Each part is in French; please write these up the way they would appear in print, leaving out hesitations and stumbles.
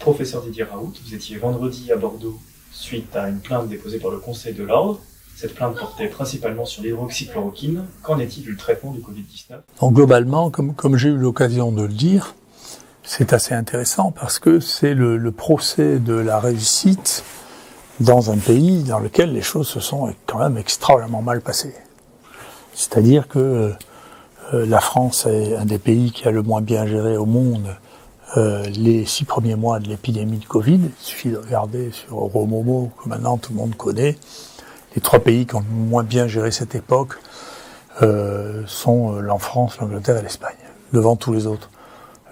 Professeur Didier Raoult, vous étiez vendredi à Bordeaux suite à une plainte déposée par le Conseil de l'Ordre. Cette plainte portait principalement sur l'hydroxychloroquine. Qu'en est-il du traitement du Covid-19 ? Donc globalement, comme j'ai eu l'occasion de le dire, c'est assez intéressant parce que c'est le procès de la réussite dans un pays dans lequel les choses se sont quand même extraordinairement mal passées. C'est-à-dire que la France est un des pays qui a le moins bien géré au monde les 6 premiers mois de l'épidémie de Covid. Il suffit de regarder sur Euromomo, que maintenant tout le monde connaît. Les 3 pays qui ont le moins bien géré cette époque sont la France, l'Angleterre et l'Espagne, devant tous les autres.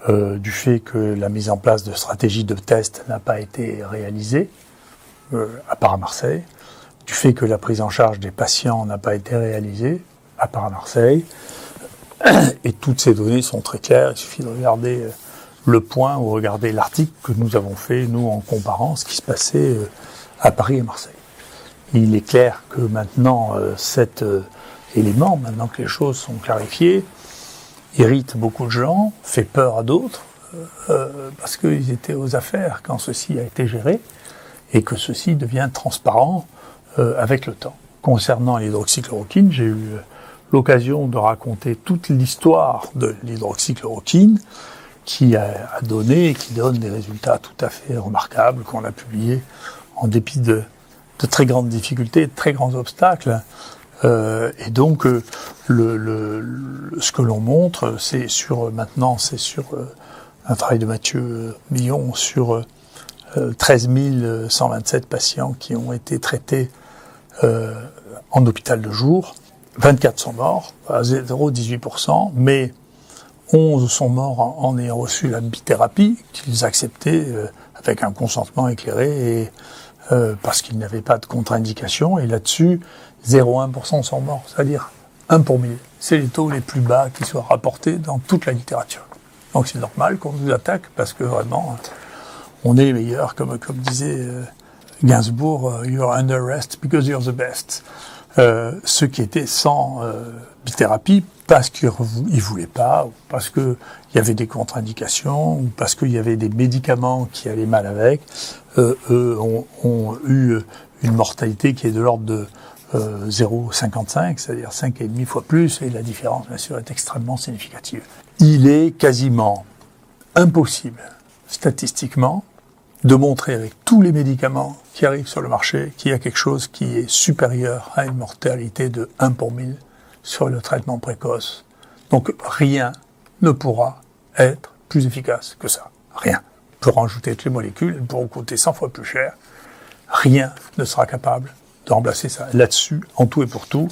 Du fait que la mise en place de stratégies de test n'a pas été réalisée, à part à Marseille, du fait que la prise en charge des patients n'a pas été réalisée, à part à Marseille, et toutes ces données sont très claires. Il suffit de regarder Le Point ou regarder l'article que nous avons fait, nous, en comparant ce qui se passait à Paris et Marseille. Il est clair que maintenant, cet élément, maintenant que les choses sont clarifiées, irrite beaucoup de gens, fait peur à d'autres, parce qu'ils étaient aux affaires quand ceci a été géré, et que ceci devient transparent avec le temps. Concernant l'hydroxychloroquine, j'ai eu l'occasion de raconter toute l'histoire de l'hydroxychloroquine, qui a donné et qui donne des résultats tout à fait remarquables, qu'on a publiés en dépit de très grandes difficultés, de très grands obstacles. Et donc, ce que l'on montre, c'est sur un travail de Mathieu Millon sur 13 127 patients qui ont été traités en hôpital de jour. 24 sont morts, à 0,18%, mais 11 sont morts en ayant reçu la bithérapie, qu'ils acceptaient avec un consentement éclairé, et parce qu'ils n'avaient pas de contre-indication, et là-dessus, 0,1% sont morts, c'est-à-dire 1 pour 1000. C'est les taux les plus bas qui soient rapportés dans toute la littérature. Donc c'est normal qu'on nous attaque, parce que vraiment, on est les meilleurs, comme disait Gainsbourg, you're under arrest because you're the best. Ceux qui étaient sans bithérapie, parce qu'ils ne voulaient pas, ou parce qu'il y avait des contre-indications, ou parce qu'il y avait des médicaments qui allaient mal avec, eux ont eu une mortalité qui est de l'ordre de 0,55, c'est-à-dire 5,5 fois plus, et la différence, bien sûr, est extrêmement significative. Il est quasiment impossible, statistiquement, de montrer avec tous les médicaments qui arrivent sur le marché qu'il y a quelque chose qui est supérieur à une mortalité de 1 pour 1000 sur le traitement précoce. Donc rien ne pourra être plus efficace que ça. Rien. Pour rajouter toutes les molécules, elles pourront coûter 100 fois plus cher. Rien ne sera capable de remplacer ça. Là-dessus, en tout et pour tout,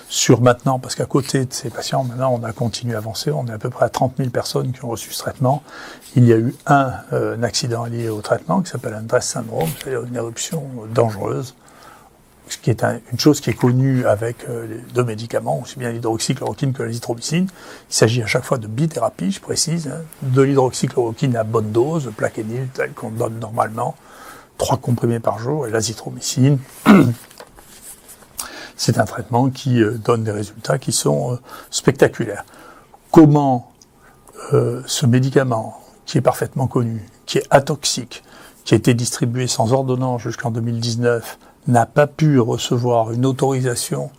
sur maintenant, parce qu'à côté de ces patients, maintenant on a continué à avancer, on est à peu près à 30 000 personnes qui ont reçu ce traitement. Il y a eu un accident lié au traitement qui s'appelle un DRESS syndrome, c'est-à-dire une éruption dangereuse, ce qui est une chose qui est connue avec les 2 médicaments, aussi bien l'hydroxychloroquine que l'azithromycine. Il s'agit à chaque fois de bithérapie, je précise, de l'hydroxychloroquine à bonne dose, plaquenil, tel qu'on donne normalement, 3 comprimés par jour, et l'azithromycine. C'est un traitement qui donne des résultats qui sont spectaculaires. Comment ce médicament, qui est parfaitement connu, qui est atoxique, qui a été distribué sans ordonnance jusqu'en 2019, n'a pas pu recevoir une autorisation,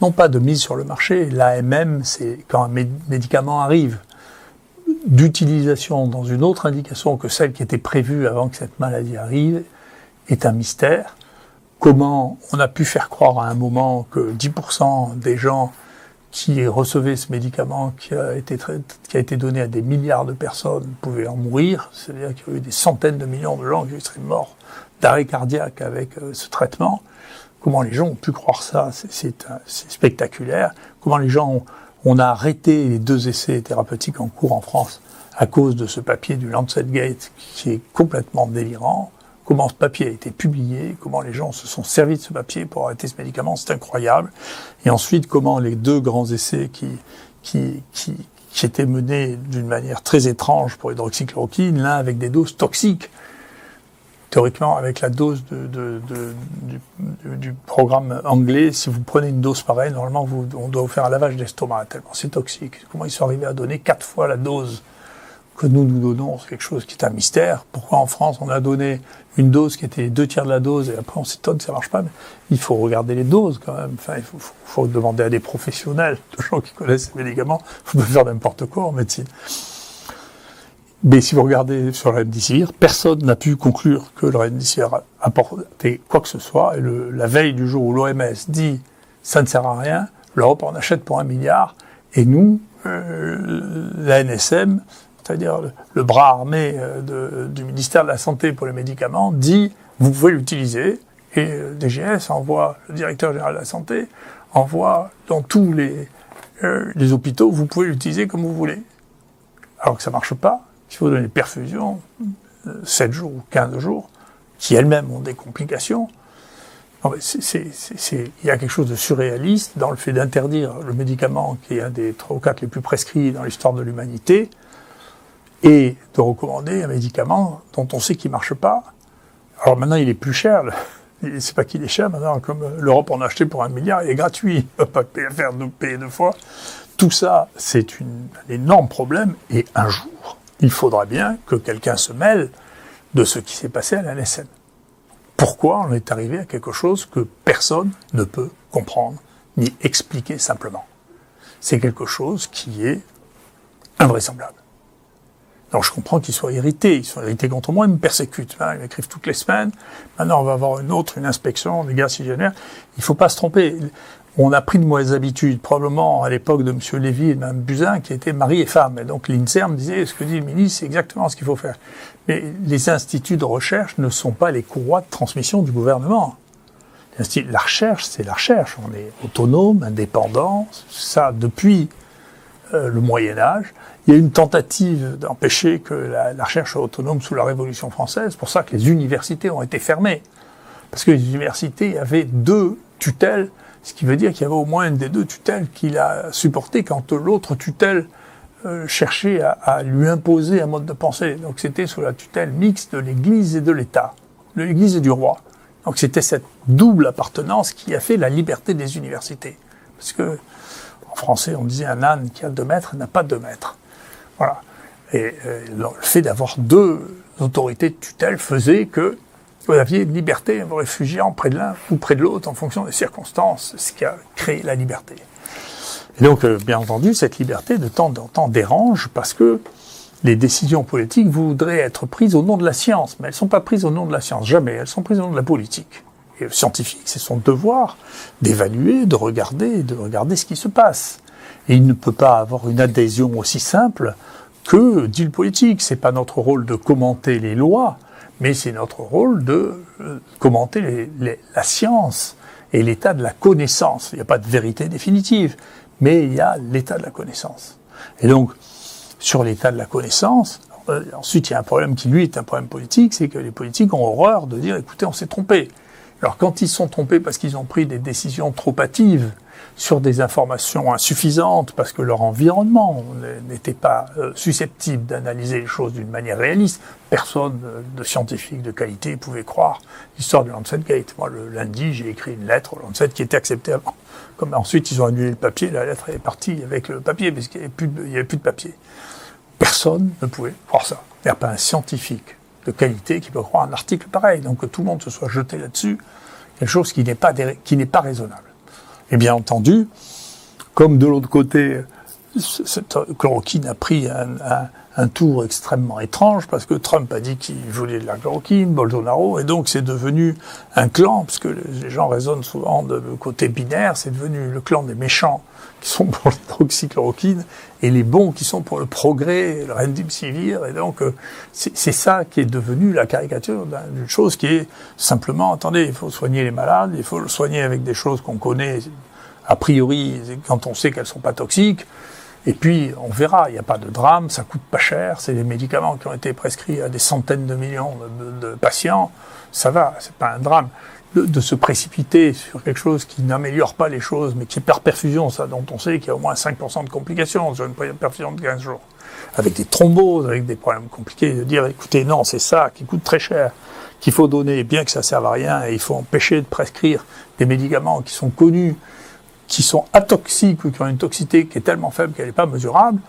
non pas de mise sur le marché, l'AMM, c'est quand un médicament arrive, d'utilisation dans une autre indication que celle qui était prévue avant que cette maladie arrive, est un mystère. Comment on a pu faire croire à un moment que 10% des gens qui recevaient ce médicament qui a été donné à des milliards de personnes pouvaient en mourir, c'est-à-dire qu'il y a eu des centaines de millions de gens qui seraient morts d'arrêt cardiaque avec ce traitement. Comment les gens ont pu croire ça, c'est spectaculaire. Comment les gens on a arrêté les 2 essais thérapeutiques en cours en France à cause de ce papier du Lancet Gate qui est complètement délirant. Comment ce papier a été publié, comment les gens se sont servis de ce papier pour arrêter ce médicament, c'est incroyable. Et ensuite, comment les 2 grands essais qui étaient menés d'une manière très étrange pour l'hydroxychloroquine, l'un avec des doses toxiques, théoriquement avec la dose du programme anglais, si vous prenez une dose pareille, normalement on doit vous faire un lavage d'estomac, tellement c'est toxique. Comment ils sont arrivés à donner 4 fois la dose que nous donnons, c'est quelque chose qui est un mystère. Pourquoi en France on a donné une dose qui était 2/3 de la dose et après on s'étonne que ça marche pas? Mais il faut regarder les doses quand même. Enfin, il faut demander à des professionnels, de gens qui connaissent les médicaments. Faut pas faire n'importe quoi en médecine. Mais si vous regardez sur le remdesivir, personne n'a pu conclure que le remdesivir apportait quoi que ce soit. Et la veille du jour où l'OMS dit ça ne sert à rien, l'Europe en achète pour 1 milliard. Et nous, la NSM, c'est-à-dire le bras armé du ministère de la Santé pour les médicaments, dit vous pouvez l'utiliser. Et DGS envoie, le directeur général de la Santé, envoie dans tous les hôpitaux, vous pouvez l'utiliser comme vous voulez. Alors que ça marche pas. Il faut donner des perfusions, 7 jours ou 15 jours, qui elles-mêmes ont des complications. Non, mais il y a quelque chose de surréaliste dans le fait d'interdire le médicament qui est un des 3 ou 4 les plus prescrits dans l'histoire de l'humanité, et de recommander un médicament dont on sait qu'il marche pas. Alors maintenant, il est plus cher. C'est pas qu'il est cher, maintenant, comme l'Europe en a acheté pour 1 milliard, il est gratuit. Il ne va pas payer 2 fois. Tout ça, c'est un énorme problème, et un jour, il faudra bien que quelqu'un se mêle de ce qui s'est passé à la NSM. Pourquoi on est arrivé à quelque chose que personne ne peut comprendre, ni expliquer simplement? C'est quelque chose qui est invraisemblable. Donc je comprends qu'ils soient irrités. Ils sont irrités contre moi, ils me persécutent. Ils m'écrivent toutes les semaines. Maintenant, on va avoir une inspection, des gaz hygiénaires. Il ne faut pas se tromper. On a pris de mauvaises habitudes, probablement à l'époque de M. Lévy et de Mme Buzyn, qui étaient mari et femme. Et donc l'INSERM disait, ce que dit le ministre, c'est exactement ce qu'il faut faire. Mais les instituts de recherche ne sont pas les courroies de transmission du gouvernement. La recherche, c'est la recherche. On est autonome, indépendant, ça depuis le Moyen-Âge. Il y a une tentative d'empêcher que la recherche soit autonome sous la Révolution française. C'est pour ça que les universités ont été fermées. Parce que les universités avaient 2 tutelles, ce qui veut dire qu'il y avait au moins une des 2 tutelles qu'il a supportée quand l'autre tutelle cherchait à lui imposer un mode de pensée. Donc c'était sous la tutelle mixte de l'Église et de l'État, de l'Église et du roi. Donc c'était cette double appartenance qui a fait la liberté des universités. Parce que en français on disait un âne qui a 2 mètres n'a pas 2 mètres. Voilà. Et le fait d'avoir 2 autorités de tutelle faisait que vous aviez une liberté, vous réfugiez près de l'un ou près de l'autre en fonction des circonstances, ce qui a créé la liberté. Et donc, bien entendu, cette liberté de temps en temps dérange parce que les décisions politiques voudraient être prises au nom de la science, mais elles ne sont pas prises au nom de la science, jamais, elles sont prises au nom de la politique. Et le scientifique, c'est son devoir d'évaluer, de regarder ce qui se passe. Et il ne peut pas avoir une adhésion aussi simple que dit le politique. C'est pas notre rôle de commenter les lois, mais c'est notre rôle de commenter la science et l'état de la connaissance. Il n'y a pas de vérité définitive, mais il y a l'état de la connaissance. Et donc, sur l'état de la connaissance, ensuite il y a un problème qui, lui, est un problème politique, c'est que les politiques ont horreur de dire, écoutez, on s'est trompé. Alors quand ils sont trompés parce qu'ils ont pris des décisions trop hâtives, sur des informations insuffisantes, parce que leur environnement n'était pas susceptible d'analyser les choses d'une manière réaliste. Personne de scientifique de qualité pouvait croire l'histoire du Lancet Gate. Moi, le lundi, j'ai écrit une lettre au Lancet qui était acceptée avant. Comme ensuite, ils ont annulé le papier, la lettre est partie avec le papier, parce qu'il n'y avait plus de papier. Personne ne pouvait croire ça. Il n'y a pas un scientifique de qualité qui peut croire un article pareil. Donc que tout le monde se soit jeté là-dessus, quelque chose qui n'est pas raisonnable. Et bien entendu, comme de l'autre côté, cette chloroquine a pris un tour extrêmement étrange, parce que Trump a dit qu'il voulait de la chloroquine, Bolsonaro, et donc c'est devenu un clan, parce que les gens raisonnent souvent de côté binaire, c'est devenu le clan des méchants qui sont pour l'hydroxychloroquine, et les bons qui sont pour le progrès, le remdesivir, et donc c'est ça qui est devenu la caricature d'une chose qui est simplement, attendez, il faut soigner les malades, il faut le soigner avec des choses qu'on connaît a priori quand on sait qu'elles sont pas toxiques, et puis on verra, il n'y a pas de drame, ça coûte pas cher, c'est des médicaments qui ont été prescrits à des centaines de millions de patients, ça va, c'est pas un drame. De se précipiter sur quelque chose qui n'améliore pas les choses, mais qui est par perfusion, ça, dont on sait qu'il y a au moins 5% de complications sur une perfusion de 15 jours, avec des thromboses, avec des problèmes compliqués, de dire, écoutez, non, c'est ça qui coûte très cher, qu'il faut donner, bien que ça serve à rien, et il faut empêcher de prescrire des médicaments qui sont connus, qui sont atoxiques ou qui ont une toxicité qui est tellement faible qu'elle n'est pas mesurable,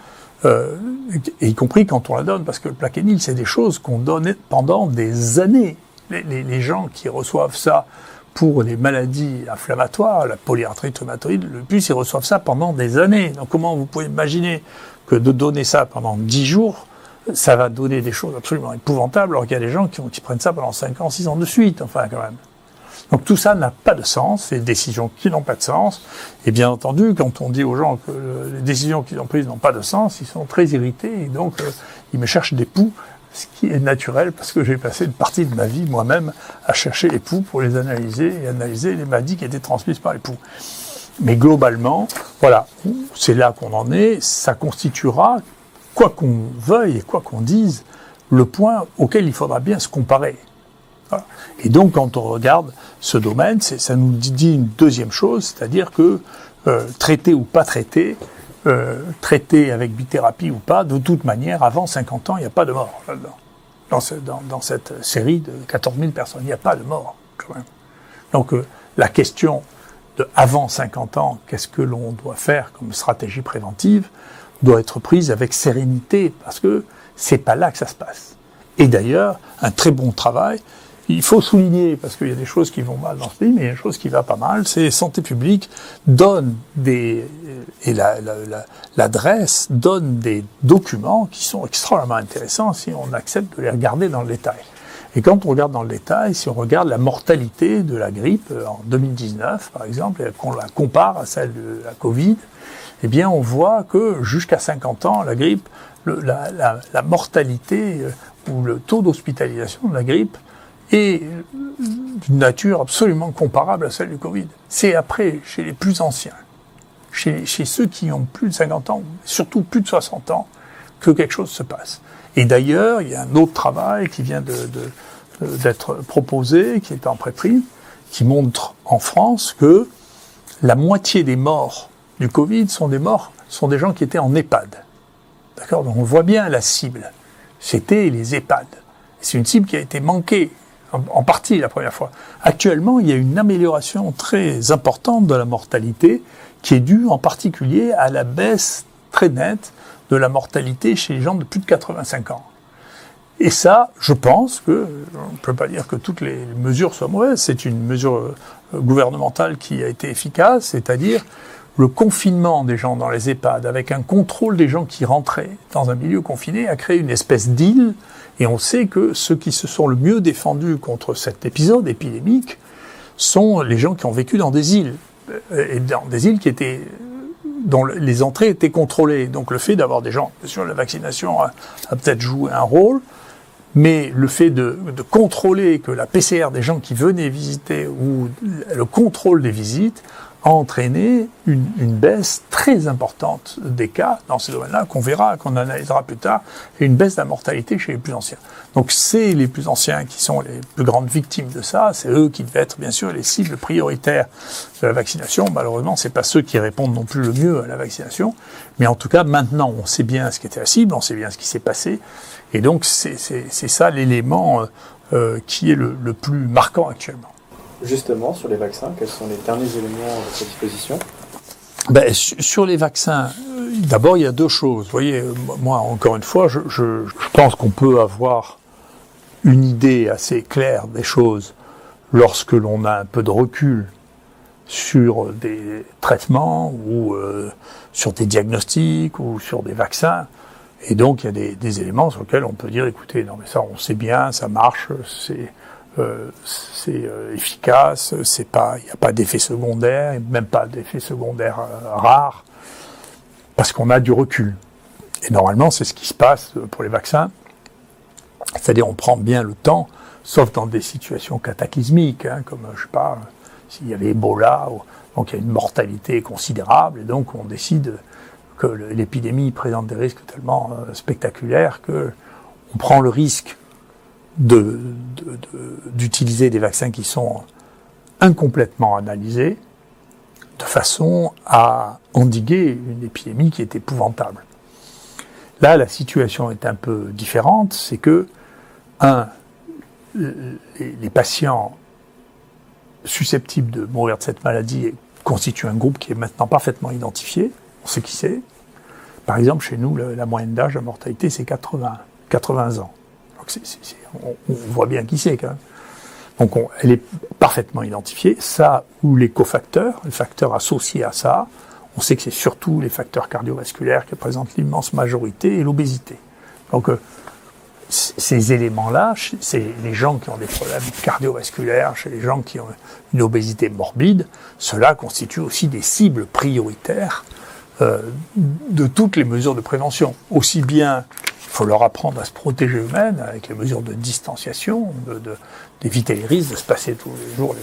et y compris quand on la donne, parce que le Plaquenil, c'est des choses qu'on donne pendant des années. Les gens qui reçoivent ça pour les maladies inflammatoires, la polyarthrite rhumatoïde, le plus, ils reçoivent ça pendant des années. Donc comment vous pouvez imaginer que de donner ça pendant 10 jours, ça va donner des choses absolument épouvantables, alors qu'il y a des gens qui prennent ça pendant 5 ans, 6 ans de suite, enfin quand même. Donc tout ça n'a pas de sens, c'est des décisions qui n'ont pas de sens. Et bien entendu, quand on dit aux gens que les décisions qu'ils ont prises n'ont pas de sens, ils sont très irrités et donc ils me cherchent des poux, ce qui est naturel parce que j'ai passé une partie de ma vie moi-même à chercher les poux pour les analyser et analyser les maladies qui étaient transmises par les poux. Mais globalement, voilà, c'est là qu'on en est, ça constituera, quoi qu'on veuille et quoi qu'on dise, le point auquel il faudra bien se comparer. Voilà. Et donc, quand on regarde ce domaine, ça nous dit une deuxième chose, c'est-à-dire que traité ou pas traité, traité avec bithérapie ou pas, de toute manière, avant 50 ans, il n'y a pas de mort là-dedans. Dans cette série de 14 000 personnes, il n'y a pas de mort, quand même. Donc, la question de avant 50 ans, qu'est-ce que l'on doit faire comme stratégie préventive, doit être prise avec sérénité, parce que c'est pas là que ça se passe. Et d'ailleurs, un très bon travail, il faut souligner, parce qu'il y a des choses qui vont mal dans ce pays, mais il y a une chose qui va pas mal, c'est Santé publique donne l'adresse donne des documents qui sont extrêmement intéressants si on accepte de les regarder dans le détail. Et quand on regarde dans le détail, si on regarde la mortalité de la grippe en 2019, par exemple, et qu'on la compare à celle de la Covid, eh bien, on voit que jusqu'à 50 ans, la grippe, la mortalité ou le taux d'hospitalisation de la grippe est d'une nature absolument comparable à celle du Covid. C'est après, chez les plus anciens, chez ceux qui ont plus de 50 ans, surtout plus de 60 ans, que quelque chose se passe. Et d'ailleurs, il y a un autre travail qui vient d'être proposé, qui est en pré-prise, qui montre en France que la moitié des morts du Covid sont des gens qui étaient en EHPAD. D'accord ? Donc on voit bien la cible. C'était les EHPAD. C'est une cible qui a été manquée en partie la première fois. Actuellement, il y a une amélioration très importante de la mortalité qui est due en particulier à la baisse très nette de la mortalité chez les gens de plus de 85 ans. Et ça, je pense que, on ne peut pas dire que toutes les mesures soient mauvaises, c'est une mesure gouvernementale qui a été efficace, c'est-à-dire le confinement des gens dans les EHPAD, avec un contrôle des gens qui rentraient dans un milieu confiné, a créé une espèce d'île, et on sait que ceux qui se sont le mieux défendus contre cet épisode épidémique sont les gens qui ont vécu dans des îles, et dans des îles dont les entrées étaient contrôlées. Donc le fait d'avoir des gens, bien sûr la vaccination a peut-être joué un rôle, mais le fait de contrôler que la PCR des gens qui venaient visiter ou le contrôle des visites a entraîné une baisse très importante des cas dans ces domaines-là, qu'on verra, qu'on analysera plus tard, et une baisse de la mortalité chez les plus anciens. Donc c'est les plus anciens qui sont les plus grandes victimes de ça, c'est eux qui devaient être bien sûr les cibles prioritaires de la vaccination. Malheureusement, c'est pas ceux qui répondent non plus le mieux à la vaccination, mais en tout cas maintenant on sait bien ce qu'était la cible, on sait bien ce qui s'est passé, et donc c'est ça l'élément qui est le plus marquant actuellement. Justement, sur les vaccins, quels sont les derniers éléments à votre disposition ? Sur les vaccins, d'abord, il y a deux choses. Vous voyez, moi, encore une fois, je pense qu'on peut avoir une idée assez claire des choses lorsque l'on a un peu de recul sur des traitements ou sur des diagnostics ou sur des vaccins. Et donc, il y a des éléments sur lesquels on peut dire, écoutez, non mais ça, on sait bien, ça marche, c'est efficace, il n'y a pas d'effet secondaire, même pas d'effet secondaire rare, parce qu'on a du recul. Et normalement, c'est ce qui se passe pour les vaccins, c'est-à-dire on prend bien le temps, sauf dans des situations cataclysmiques, comme, je sais pas, s'il y avait Ebola, donc il y a une mortalité considérable, et donc on décide que l'épidémie présente des risques tellement spectaculaires que on prend le risque d'utiliser des vaccins qui sont incomplètement analysés de façon à endiguer une épidémie qui est épouvantable. Là, la situation est un peu différente, c'est que, les patients susceptibles de mourir de cette maladie constituent un groupe qui est maintenant parfaitement identifié, on sait qui c'est, Par exemple, chez nous, la moyenne d'âge de mortalité, c'est 80 ans. Donc on voit bien qui c'est quand même. Donc elle est parfaitement identifiée. Ça, ou les cofacteurs, les facteurs associés à ça, on sait que c'est surtout les facteurs cardiovasculaires qui représentent l'immense majorité et l'obésité. Donc ces éléments-là, c'est les gens qui ont des problèmes cardiovasculaires, chez les gens qui ont une obésité morbide, cela constitue aussi des cibles prioritaires de toutes les mesures de prévention. Aussi bien, il faut leur apprendre à se protéger eux-mêmes avec les mesures de distanciation, d'éviter les risques, de se passer tous les jours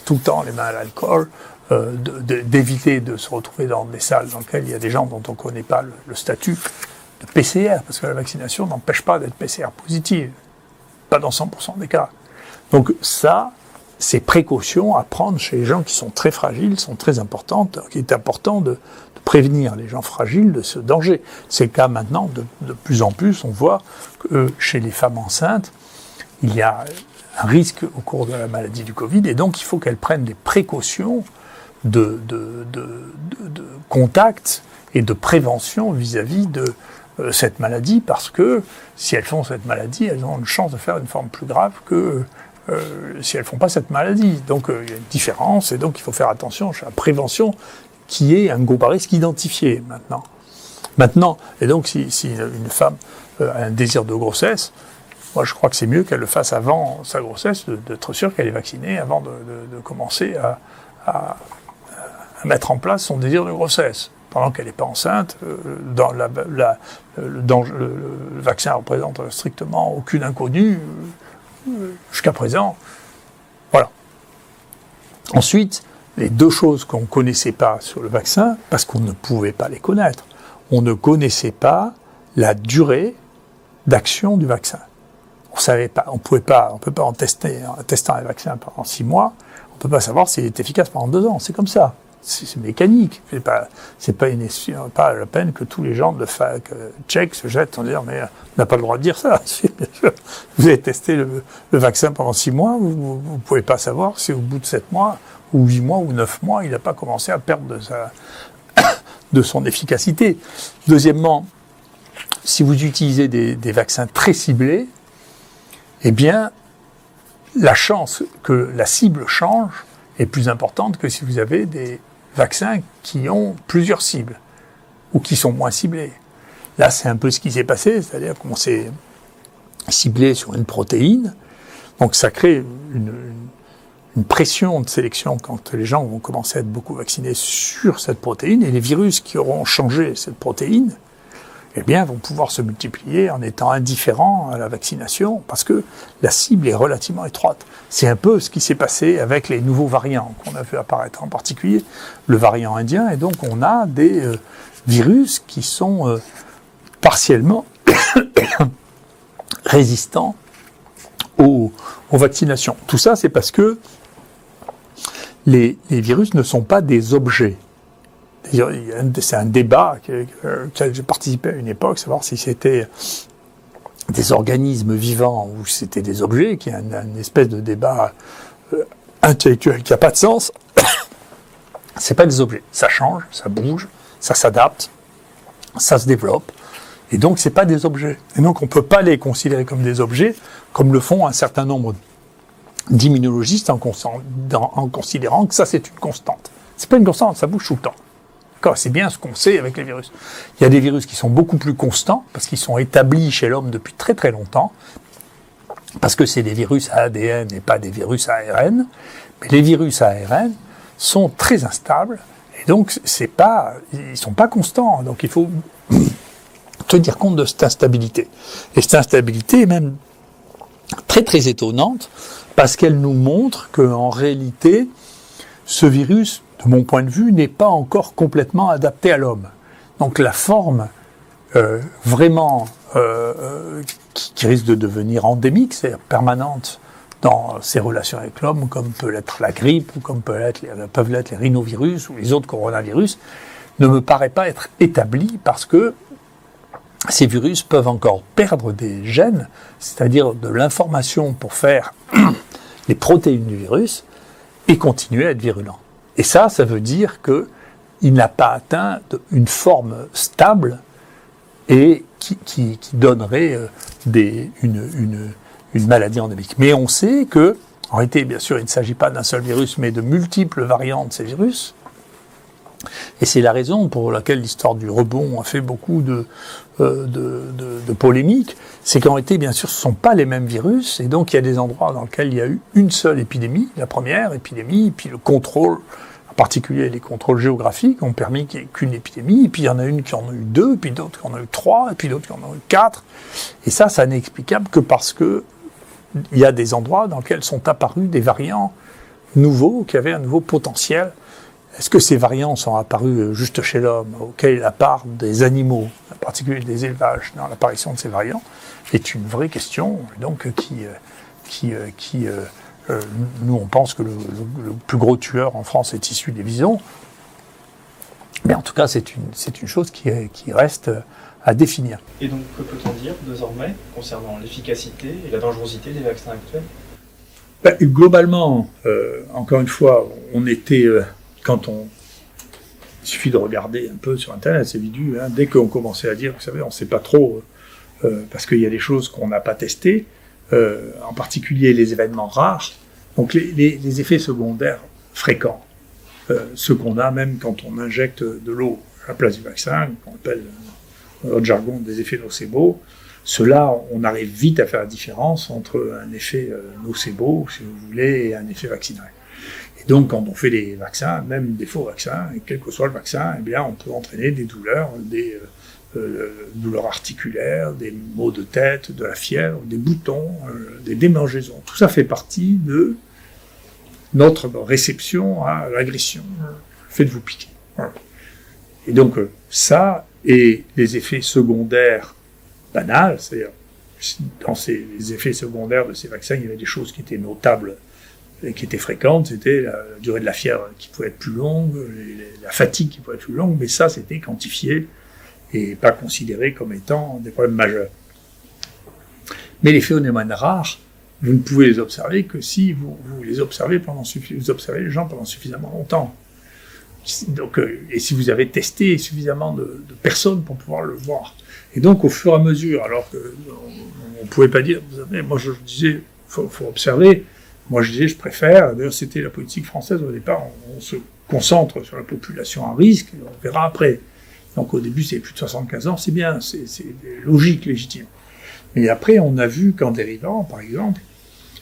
tout le temps les mains à l'alcool, d'éviter de se retrouver dans des salles dans lesquelles il y a des gens dont on ne connaît pas le statut de PCR, parce que la vaccination n'empêche pas d'être PCR positive, pas dans 100% des cas. Donc ça, ces précautions à prendre chez les gens qui sont très fragiles sont très importantes, il est important de prévenir les gens fragiles de ce danger. C'est le cas maintenant, de plus en plus, on voit que chez les femmes enceintes, il y a un risque au cours de la maladie du Covid, et donc il faut qu'elles prennent des précautions de contact et de prévention vis-à-vis de cette maladie, parce que si elles font cette maladie, elles ont une chance de faire une forme plus grave que si elles font pas cette maladie. Donc il y a une différence, et donc il faut faire attention à la prévention qui est un groupe à risque identifié maintenant. Et donc si une femme a un désir de grossesse, moi je crois que c'est mieux qu'elle le fasse avant sa grossesse, d'être sûre qu'elle est vaccinée avant de commencer à mettre en place son désir de grossesse. Pendant qu'elle n'est pas enceinte, le vaccin représente strictement aucune inconnue jusqu'à présent. Voilà. Ensuite, les deux choses qu'on ne connaissait pas sur le vaccin, parce qu'on ne pouvait pas les connaître, on ne connaissait pas la durée d'action du vaccin. On savait pas, on peut pas en testant un vaccin pendant 6 mois, on peut pas savoir s'il est efficace pendant 2 ans. C'est comme ça. C'est mécanique. C'est pas la peine que tous les gens de fac tchèques se jettent en disant mais on n'a pas le droit de dire ça. Vous avez testé le vaccin pendant 6 mois, vous pouvez pas savoir si au bout de 7 mois ou 8 mois ou 9 mois, il n'a pas commencé à perdre de son efficacité. Deuxièmement, si vous utilisez des vaccins très ciblés, eh bien, la chance que la cible change est plus importante que si vous avez des vaccins qui ont plusieurs cibles ou qui sont moins ciblés. Là, c'est un peu ce qui s'est passé, c'est-à-dire qu'on s'est ciblé sur une protéine, donc ça crée une pression de sélection quand les gens vont commencer à être beaucoup vaccinés sur cette protéine, et les virus qui auront changé cette protéine, eh bien, vont pouvoir se multiplier en étant indifférents à la vaccination, parce que la cible est relativement étroite. C'est un peu ce qui s'est passé avec les nouveaux variants qu'on a vu apparaître, en particulier le variant indien, et donc on a des virus qui sont partiellement résistants aux vaccinations. Tout ça, c'est parce que les virus ne sont pas des objets. C'est un débat auquel j'ai participé à une époque, savoir si c'était des organismes vivants ou si c'était des objets, qui est une espèce de débat intellectuel qui n'a pas de sens. C'est pas des objets. Ça change, ça bouge, ça s'adapte, ça se développe. Et donc, c'est pas des objets. Et donc, on peut pas les considérer comme des objets, comme le font un certain nombre d'immunologistes en considérant que ça, c'est une constante. C'est pas une constante, ça bouge tout le temps. C'est bien ce qu'on sait avec les virus. Il y a des virus qui sont beaucoup plus constants, parce qu'ils sont établis chez l'homme depuis très très longtemps, parce que c'est des virus à ADN et pas des virus à ARN. Mais les virus à ARN sont très instables, et donc ils sont pas constants. Donc il faut tenir compte de cette instabilité. Et cette instabilité est même très très étonnante, parce qu'elle nous montre qu'en réalité, ce virus, de mon point de vue, n'est pas encore complètement adapté à l'homme. Donc la forme vraiment qui risque de devenir endémique, c'est-à-dire permanente dans ses relations avec l'homme, comme peut l'être la grippe, ou comme peuvent l'être les rhinovirus ou les autres coronavirus, ne me paraît pas être établie, parce que ces virus peuvent encore perdre des gènes, c'est-à-dire de l'information pour faire les protéines du virus, et continuer à être virulent. Et ça veut dire qu'il n'a pas atteint une forme stable et qui donnerait une maladie endémique. Mais on sait que, en réalité, bien sûr, il ne s'agit pas d'un seul virus, mais de multiples variants de ces virus. Et c'est la raison pour laquelle l'histoire du rebond a fait beaucoup de polémiques. C'est qu'en réalité, bien sûr, ce ne sont pas les mêmes virus, et donc il y a des endroits dans lesquels il y a eu une seule épidémie, la première épidémie, puis le contrôle, en particulier les contrôles géographiques, ont permis qu'il n'y ait qu'une épidémie, et puis il y en a une qui en a eu 2, puis d'autres qui en ont eu 3, et puis d'autres qui en ont eu 4. Et ça n'est explicable que parce que il y a des endroits dans lesquels sont apparus des variants nouveaux, qui avaient un nouveau potentiel. Est-ce que ces variants sont apparus juste chez l'homme, auquel la part des animaux, en particulier des élevages, dans l'apparition de ces variants, est une vraie question, donc nous on pense que le plus gros tueur en France est issu des visons, mais en tout cas c'est une chose qui reste à définir. Et donc que peut-on dire désormais concernant l'efficacité et la dangerosité des vaccins actuels ? Globalement, encore une fois, on était... il suffit de regarder un peu sur Internet, c'est évident, hein, dès qu'on commençait à dire, vous savez, on ne sait pas trop, parce qu'il y a des choses qu'on n'a pas testées, en particulier les événements rares, donc les effets secondaires fréquents, ceux qu'on a même quand on injecte de l'eau à la place du vaccin, qu'on appelle dans notre jargon des effets nocebo. Ceux-là, on arrive vite à faire la différence entre un effet nocebo, si vous voulez, et un effet vaccinal. Et donc, quand on fait des vaccins, même des faux vaccins, et quel que soit le vaccin, eh bien, on peut entraîner des douleurs, des douleurs articulaires, des maux de tête, de la fièvre, des boutons, des démangeaisons. Tout ça fait partie de notre réception à l'agression, le fait de vous piquer. Voilà. Et donc, ça, et les effets secondaires banals, c'est-à-dire, dans les effets secondaires de ces vaccins, il y avait des choses qui étaient notables et qui étaient fréquentes, c'était la durée de la fièvre qui pouvait être plus longue, la fatigue qui pouvait être plus longue, mais ça, c'était quantifié et pas considéré comme étant des problèmes majeurs. Mais les phénomènes rares, vous ne pouvez les observer que si vous les observez vous observez les gens pendant suffisamment longtemps. Donc, et si vous avez testé suffisamment de personnes pour pouvoir le voir. Et donc, au fur et à mesure, alors qu'on ne pouvait pas dire, vous savez, moi je disais, faut observer, moi je disais, je préfère, d'ailleurs c'était la politique française au départ, on se concentre sur la population à risque, et on verra après. Donc au début c'est plus de 75 ans, c'est bien, c'est logique, légitime. Mais après on a vu qu'en dérivant, par exemple,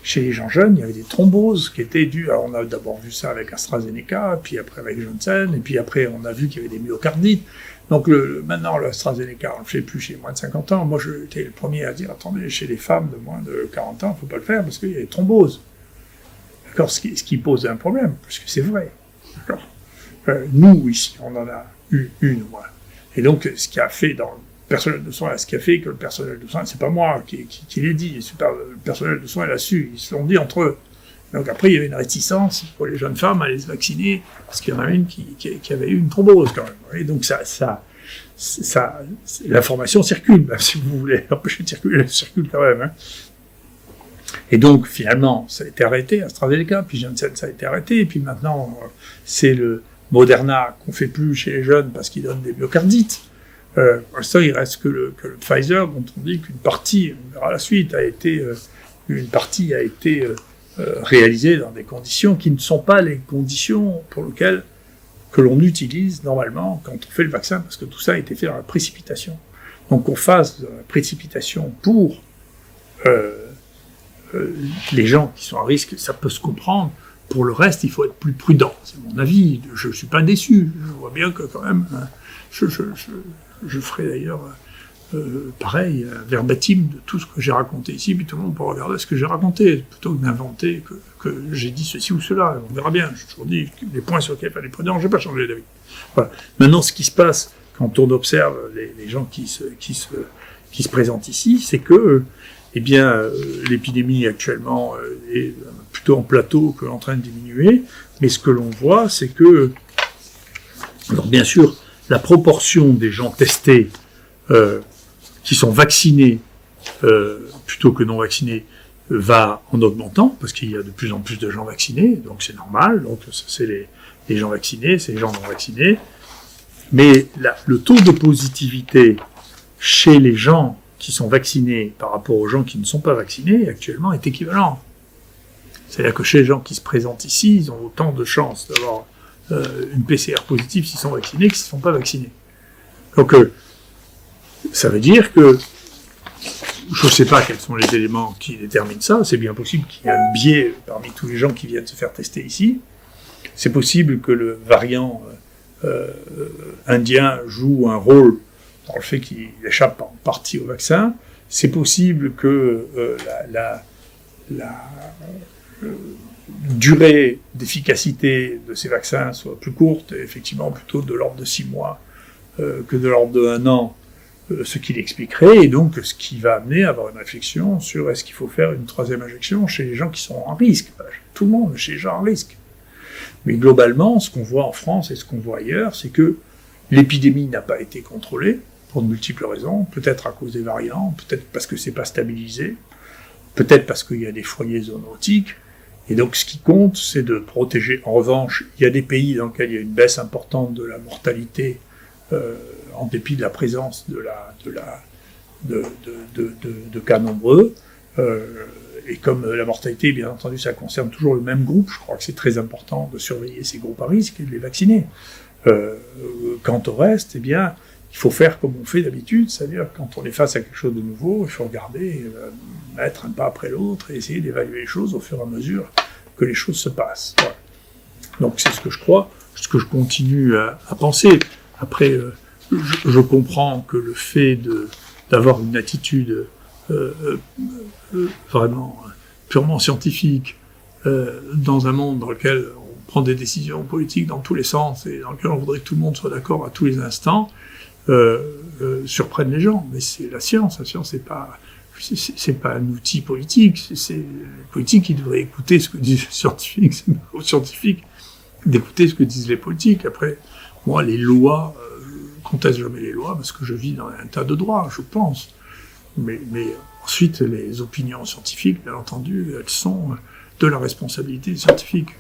chez les gens jeunes, il y avait des thromboses qui étaient dues, alors on a d'abord vu ça avec AstraZeneca, puis après avec Janssen, et puis après on a vu qu'il y avait des myocardites. Donc maintenant l'AstraZeneca, on ne le fait plus chez moins de 50 ans. Moi j'étais le premier à dire, attendez, chez les femmes de moins de 40 ans, il ne faut pas le faire parce qu'il y a des thromboses. D'accord, ce qui pose un problème, parce que c'est vrai. D'accord. Nous, ici, on en a eu une, voilà. Et donc, ce qui a fait dans le personnel de soins, ce qui a fait que le personnel de soins, c'est pas moi qui l'ai dit, le personnel de soins l'a su, ils se l'ont dit entre eux. Donc après, il y avait une réticence pour les jeunes femmes à les vacciner, parce qu'il y en a une qui avait eu une thrombose quand même. Et donc l'information circule, même si vous voulez empêcher de circuler, elle circule quand même. Hein. Et donc, finalement, ça a été arrêté, AstraZeneca, puis Janssen, ça a été arrêté, et puis maintenant, c'est le Moderna qu'on fait plus chez les jeunes parce qu'il donne des myocardites. Pour l'instant, il reste que le Pfizer, dont on dit qu'une partie, on verra la suite, a été réalisée dans des conditions qui ne sont pas les conditions pour lesquelles que l'on utilise normalement quand on fait le vaccin, parce que tout ça a été fait dans la précipitation. Donc, qu'on fasse de la précipitation pour les gens qui sont à risque, ça peut se comprendre. Pour le reste, il faut être plus prudent. C'est mon avis. Je ne suis pas déçu. Je vois bien que quand même, je ferai d'ailleurs pareil, verbatim de tout ce que j'ai raconté ici, puis tout le monde peut regarder ce que j'ai raconté, plutôt que d'inventer que j'ai dit ceci ou cela. On verra bien. J'ai toujours dit les points sur lesquels il fallait être prudent, je n'ai pas changé d'avis. Voilà. Maintenant, ce qui se passe quand on observe les gens qui se présentent ici, c'est que l'épidémie actuellement est plutôt en plateau qu'en train de diminuer, mais ce que l'on voit, c'est que, alors bien sûr, la proportion des gens testés qui sont vaccinés plutôt que non vaccinés va en augmentant, parce qu'il y a de plus en plus de gens vaccinés, donc c'est normal, donc c'est les gens vaccinés, c'est les gens non vaccinés, mais le taux de positivité chez les gens qui sont vaccinés par rapport aux gens qui ne sont pas vaccinés, actuellement, est équivalent. C'est-à-dire que chez les gens qui se présentent ici, ils ont autant de chances d'avoir une PCR positive s'ils sont vaccinés que s'ils ne sont pas vaccinés. Donc, ça veut dire que je ne sais pas quels sont les éléments qui déterminent ça. C'est bien possible qu'il y ait un biais parmi tous les gens qui viennent se faire tester ici. C'est possible que le variant indien joue un rôle dans le fait qu'il échappe en partie au vaccin. C'est possible que la durée d'efficacité de ces vaccins soit plus courte, effectivement plutôt de l'ordre de 6 mois que de l'ordre de 1 an, ce qui l'expliquerait, et donc ce qui va amener à avoir une réflexion sur est-ce qu'il faut faire une 3e injection chez les gens qui sont en risque. Tout le monde, chez les gens en risque. Mais globalement, ce qu'on voit en France et ce qu'on voit ailleurs, c'est que l'épidémie n'a pas été contrôlée, pour de multiples raisons, peut-être à cause des variants, peut-être parce que c'est pas stabilisé, peut-être parce qu'il y a des foyers zoonotiques, et donc ce qui compte, c'est de protéger. En revanche, il y a des pays dans lesquels il y a une baisse importante de la mortalité, en dépit de la présence de cas nombreux, et comme la mortalité, bien entendu, ça concerne toujours le même groupe, je crois que c'est très important de surveiller ces groupes à risque et de les vacciner. Quant au reste, eh bien, il faut faire comme on fait d'habitude, c'est-à-dire quand on est face à quelque chose de nouveau, il faut regarder, mettre un pas après l'autre et essayer d'évaluer les choses au fur et à mesure que les choses se passent. Voilà. Donc c'est ce que je crois, ce que je continue à penser. Après, je comprends que le fait d'avoir une attitude vraiment purement scientifique dans un monde dans lequel on prend des décisions politiques dans tous les sens et dans lequel on voudrait que tout le monde soit d'accord à tous les instants, surprennent les gens. Mais c'est la science. La science, c'est pas un outil politique. C'est les politiques qui devraient écouter ce que disent les scientifiques. C'est aux scientifiques d'écouter ce que disent les politiques. Après, moi, les lois, je conteste jamais les lois parce que je vis dans un tas de droits, je pense. Mais ensuite, les opinions scientifiques, bien entendu, elles sont de la responsabilité des scientifiques.